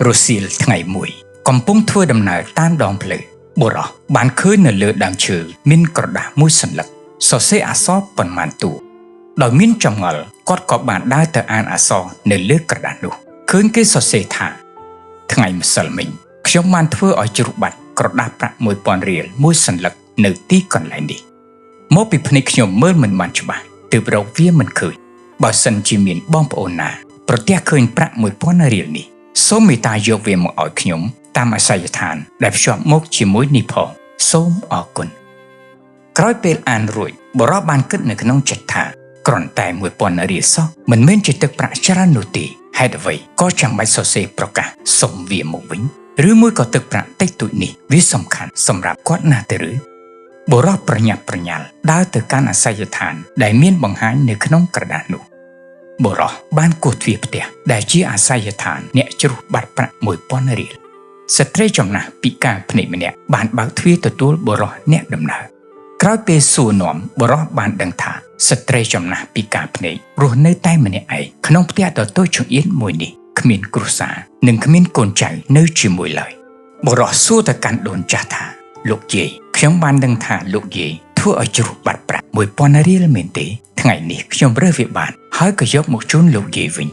រសៀលថ្ងៃមួយកំពុងធ្វើដំណើរតាមដងផ្លូវបុរសបានឃើញនៅលើដើមឈើមានក្រដាសមួយសន្លឹកសរសេរអក្សរប៉ុន្មានតួដោយមានចម្ងល់គាត់ក៏បានដើរទៅអានអក្សរនៅលើក្រដាសនោះឃើញគេសរសេរថាថ្ងៃម្សិលមិញខ្ញុំបានធ្វើឲ្យជ្រុះបាត់ក្រដាសប្រាក់ 1000 រៀលមួយសន្លឹកនៅទីកន្លែងនេះមកពីភ្នែកខ្ញុំមើលមិនបានច្បាស់ទើបរកវាមិនឃើញបើសិនជាមានបងប្អូនណាប្រទះឃើញប្រាក់ 1000 រៀលនេះសូមមេត្តាយកវាមកឲ្យខ្ញុំតាមអាសយដ្ឋានដែលភ្ជាប់មកជាមួយនេះផងសូមអរគុណក្រោយពេលអានរួចបរិបបានគិតនៅក្នុងចិត្តថាគ្រាន់តែ 1000 រៀលសោះមិនមែនជាទឹកប្រាក់ច្រើននោះទេហេតុអ្វីក៏ចាំបាច់សរសេរប្រកាសសុំវាមកវិញឬមួយក៏ទឹកប្រាក់តិចតួចនេះវាសំខាន់សម្រាប់គាត់ណាស់ទៅឬបរិបប្រញាប់ប្រញាល់ដើរទៅកាន់អាសយដ្ឋានដែលមានបង្ហាញនៅក្នុងក្រដាសនោះបុរសបានគោះទ្វារផ្ទះដែលជាអាសយដ្ឋានអ្នកជ្រុះបាត់ប្រាក់ 1000 រៀលស្ត្រីចំណាស់ពិការភ្នែកម្នាក់បានបើកទ្វារទទួលបុរសអ្នកដំណើរក្រោយពេលសួរនាំបុរសបានដឹងថាស្ត្រីចំណាស់ពិការភ្នែករស់នៅតែម្នាក់ឯងក្នុងផ្ទះដ៏តូចចង្អៀតមួយនេះគ្មានគ្រួសារនិងគ្មានកូនចៅនៅជាមួយឡើយបុរសសួរទៅកាន់ដូនចាស់ថាលោកយាយខ្ញុំបានដឹងថាលោកយាយធ្វើឲ្យជ្រុះបាត់ប្រាក់ 1000 រៀលមែនទេថ្ងៃនេះខ្ញុំរើសវាបានហើយក៏យកមកជូនលោកយាយវិញ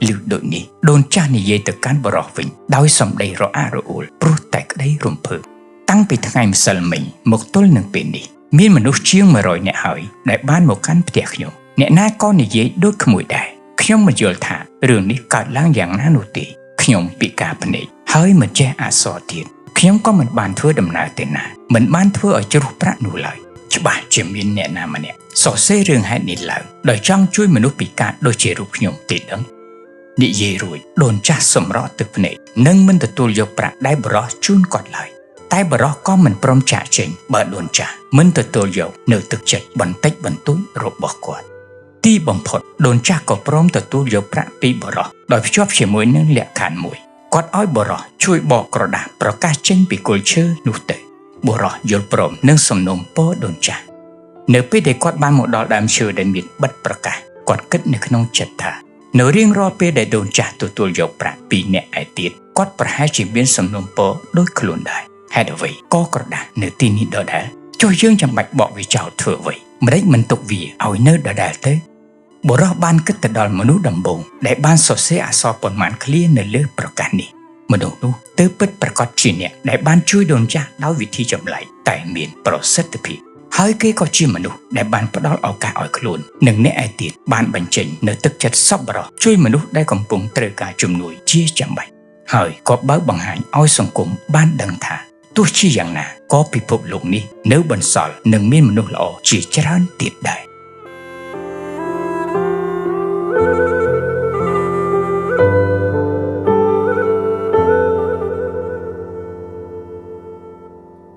ឮដូចនេះដូនចាស់និយាយទៅកាន់បុរសវិញដោយសម្ដីរអាក់រអួលព្រោះតែក្តីរំភើបតាំងពីថ្ងៃម្សិលមិញមកទល់នឹងពេលនេះមានមនុស្សជាង100នាក់ហើយដែលបានមកកាន់ផ្ទះខ្ញុំអ្នកណាក៏និយាយដូចក្មួយដែរខ្ញុំមិនយល់ថារឿងនេះកើតឡើងយ៉ាងណានោះទេខ្ញុំពិការភ្នែកហើយមិនចេះអក្សរទៀតខ្ញុំក៏មិនបានធ្វើដំណើរទៅណាមិនបានធ្វើឲ្យជ្រុះប្រាក់នោះឡើយច្បាស់ជាមានអ្នកណាម្នាក់សរសេររឿងហេតុនេះឡើងដោយចង់ជួយមនុស្សពិការដូចជារូបខ្ញុំទេដឹងនិយាយរួចដូនចាស់សម្រក់ទឹកភ្នែកនិងមិនទទួលយកប្រាក់ដែលបរិសជូនគាត់ឡើយតែបរិសក៏មិនព្រមចាកចេញបើដូនចាស់មិនទទួលយកនៅទឹកចិត្តបន្តិចបន្តួចរបស់គាត់ទីបំផុតដូនចាស់ក៏ព្រមទទួលយកប្រាក់ពីបរិសដោយភ្ជាប់ជាមួយនឹងលក្ខខណ្ឌមួយគាត់ឲ្យបរិសជួយបកក្រដាសប្រកាសចេញពីគល់ឈើនោះទៅបុរសយល់ព្រមនឹងសំណូមពរដូនចាស់នៅពេលដែលគាត់បានមកដល់ដើមឈើដែលមានបិទប្រកាសគាត់គិតនៅក្នុងចិត្តថានៅរៀងរាល់ពេលដែលដូនចាស់ទទួលយកប្រាក់ពីអ្នកឯទៀតគាត់ប្រហែលជាមានសំណូមពរដូចខ្លួនដែរហេតុអ្វីក៏ក្រដាសនៅទីនេះដដែលចុះយើងចាំបាច់បកវាចោលធ្វើអ្វីម្ដេចមិនទុកវាឲ្យនៅដដែលទៅបុរសបានគិតទៅដល់មនុស្សដំបូងដែលបានសរសេរអក្សរប៉ុន្មានឃ្លានៅលើប្រកាសនេះមនុស្សនោះទើបពិតប្រាកដជាអ្នកដែលបានជួយដូនចាស់ដោយវិធីចម្លែកតែមានប្រសិទ្ធភាពហើយគេក៏ជាមនុស្សដែលបានផ្ដល់ឱកាសឲ្យខ្លួននិងអ្នកឯទៀតបានបញ្ចេញនៅទឹកចិត្តសប្បុរសជួយមនុស្សដែលកំពុងត្រូវការជំនួយជាចាំបាច់ហើយក៏បើកបង្ហាញឲ្យសង្គមបានដឹងថាទោះជាយ៉ាងណាក៏ពិភពលោកនេះនៅបន្សល់និងមានមនុស្សល្អជាច្រើនទៀតដែរ